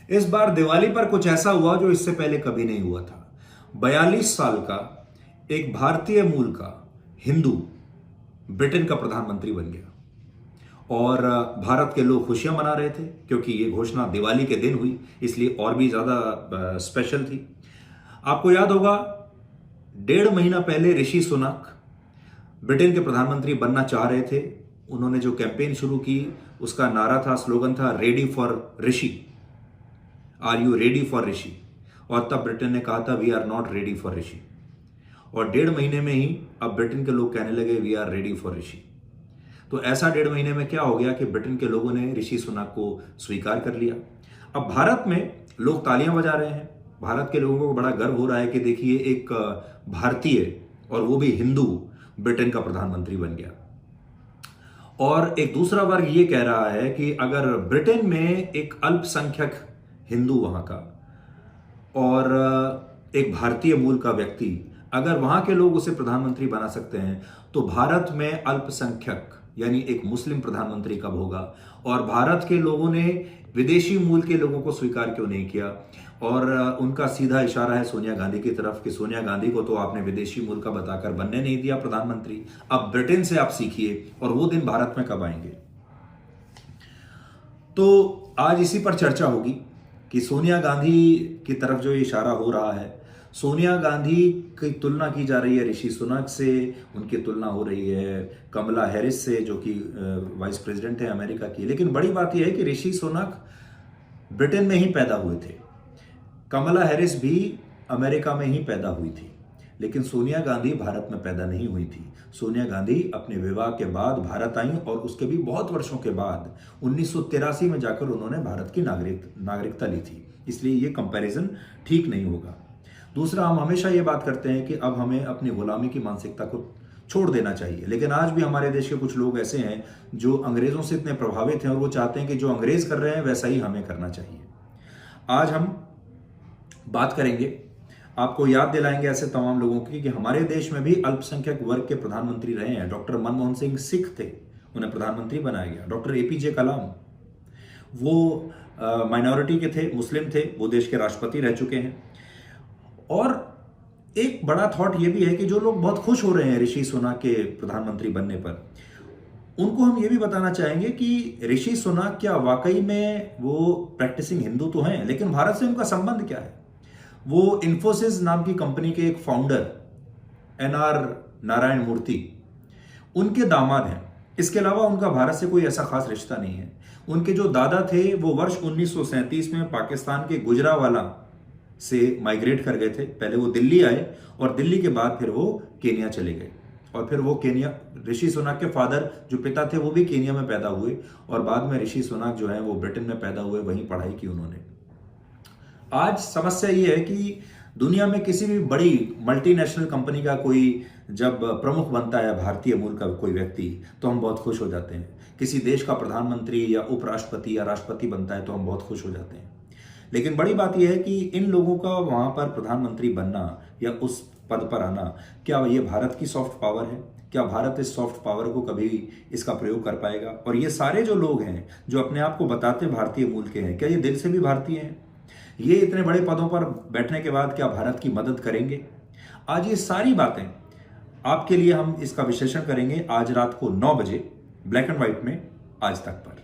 इस बार दिवाली पर कुछ ऐसा हुआ जो इससे पहले कभी नहीं हुआ था। 42 साल का एक भारतीय मूल का हिंदू ब्रिटेन का प्रधानमंत्री बन गया और भारत के लोग खुशियां मना रहे थे क्योंकि ये घोषणा दिवाली के दिन हुई, इसलिए और भी ज्यादा स्पेशल थी। आपको याद होगा 1.5 महीना पहले ऋषि सुनक ब्रिटेन के प्रधानमंत्री बनना चाह रहे थे। उन्होंने जो कैंपेन शुरू की उसका नारा था, स्लोगन था, ready for Rishi, are you ready for Rishi. और तब ब्रिटेन ने कहा था we are not ready for Rishi. और 1.5 महीने में ही अब ब्रिटेन के लोग कहने लगे वी आर रेडी फॉर ऋषि। तो ऐसा 1.5 महीने में क्या हो गया कि ब्रिटेन के लोगों ने ऋषि सुनक को स्वीकार कर लिया। अब भारत में लोग तालियां बजा रहे हैं। भारत के लोगों को बड़ा गर्व हो रहा है कि देखिए एक भारतीय और वो भी हिंदू ब्रिटेन का प्रधानमंत्री बन गया। और एक दूसरा वर्ग ये कह रहा है कि अगर ब्रिटेन में एक अल्पसंख्यक हिंदू वहां का और एक भारतीय मूल का व्यक्ति, अगर वहां के लोग उसे प्रधानमंत्री बना सकते हैं तो भारत में अल्पसंख्यक यानी एक मुस्लिम प्रधानमंत्री कब होगा। और भारत के लोगों ने विदेशी मूल के लोगों को स्वीकार क्यों नहीं किया। और उनका सीधा इशारा है सोनिया गांधी की तरफ कि सोनिया गांधी को तो आपने विदेशी मूल का बताकर बनने नहीं दिया प्रधानमंत्री, अब ब्रिटेन से आप सीखिए। और वो दिन भारत में कब आएंगे। तो आज इसी पर चर्चा होगी कि सोनिया गांधी की तरफ जो इशारा हो रहा है, सोनिया गांधी की तुलना की जा रही है ऋषि सुनक से, उनकी तुलना हो रही है कमला हैरिस से जो कि वाइस प्रेसिडेंट है अमेरिका की। लेकिन बड़ी बात यह है कि ऋषि सुनक ब्रिटेन में ही पैदा हुए थे, कमला हैरिस भी अमेरिका में ही पैदा हुई थी, लेकिन सोनिया गांधी भारत में पैदा नहीं हुई थी। सोनिया गांधी अपने विवाह के बाद भारत आई और उसके भी बहुत वर्षों के बाद 1983 में जाकर उन्होंने भारत की नागरिकता ली थी। इसलिए ये कंपैरिजन ठीक नहीं होगा। दूसरा, हम हमेशा ये बात करते हैं कि अब हमें अपनी गुलामी की मानसिकता को छोड़ देना चाहिए, लेकिन आज भी हमारे देश के कुछ लोग ऐसे हैं जो अंग्रेजों से इतने प्रभावित हैं और वो चाहते हैं कि जो अंग्रेज कर रहे हैं वैसा ही हमें करना चाहिए। आज हम बात करेंगे, आपको याद दिलाएंगे ऐसे तमाम लोगों की कि हमारे देश में भी अल्पसंख्यक वर्ग के प्रधानमंत्री रहे हैं। डॉक्टर मनमोहन सिंह सिख थे, उन्हें प्रधानमंत्री बनाया गया। डॉक्टर एपीजे कलाम, वो माइनॉरिटी के थे, मुस्लिम थे, वो देश के राष्ट्रपति रह चुके हैं। और एक बड़ा थॉट ये भी है कि जो लोग बहुत खुश हो रहे हैं ऋषि सुनक के प्रधानमंत्री बनने पर, उनको हम ये भी बताना चाहेंगे कि ऋषि सुनक क्या वाकई में वो प्रैक्टिसिंग हिंदू तो हैं, लेकिन भारत से उनका संबंध क्या है। वो इन्फोसिस नाम की कंपनी के एक फाउंडर एनआर नारायण मूर्ति उनके दामाद हैं। इसके अलावा उनका भारत से कोई ऐसा खास रिश्ता नहीं है। उनके जो दादा थे वो वर्ष 1937 में पाकिस्तान के गुजरावाला से माइग्रेट कर गए थे। पहले वो दिल्ली आए और दिल्ली के बाद फिर वो केनिया चले गए। और फिर वो केनिया, ऋषि सुनक के फादर जो पिता थे वो भी केनिया में पैदा हुए और बाद में ऋषि सुनक जो है वो ब्रिटेन में पैदा हुए, वहीं पढ़ाई की उन्होंने। आज समस्या ये है कि दुनिया में किसी भी बड़ी मल्टीनेशनल कंपनी का कोई जब प्रमुख बनता है भारतीय मूल का कोई व्यक्ति तो हम बहुत खुश हो जाते हैं। किसी देश का प्रधानमंत्री या उपराष्ट्रपति या राष्ट्रपति बनता है तो हम बहुत खुश हो जाते हैं। लेकिन बड़ी बात यह है कि इन लोगों का वहां पर प्रधानमंत्री बनना या उस पद पर आना, क्या ये भारत की सॉफ्ट पावर है? क्या भारत इस सॉफ्ट पावर को कभी इसका प्रयोग कर पाएगा? और ये सारे जो लोग हैं जो अपने आप को बताते भारतीय मूल के हैं, क्या ये दिल से भी भारतीय हैं? ये इतने बड़े पदों पर बैठने के बाद क्या भारत की मदद करेंगे? आज ये सारी बातें आपके लिए हम इसका विश्लेषण करेंगे आज रात को 9 बजे ब्लैक एंड व्हाइट में आज तक पर।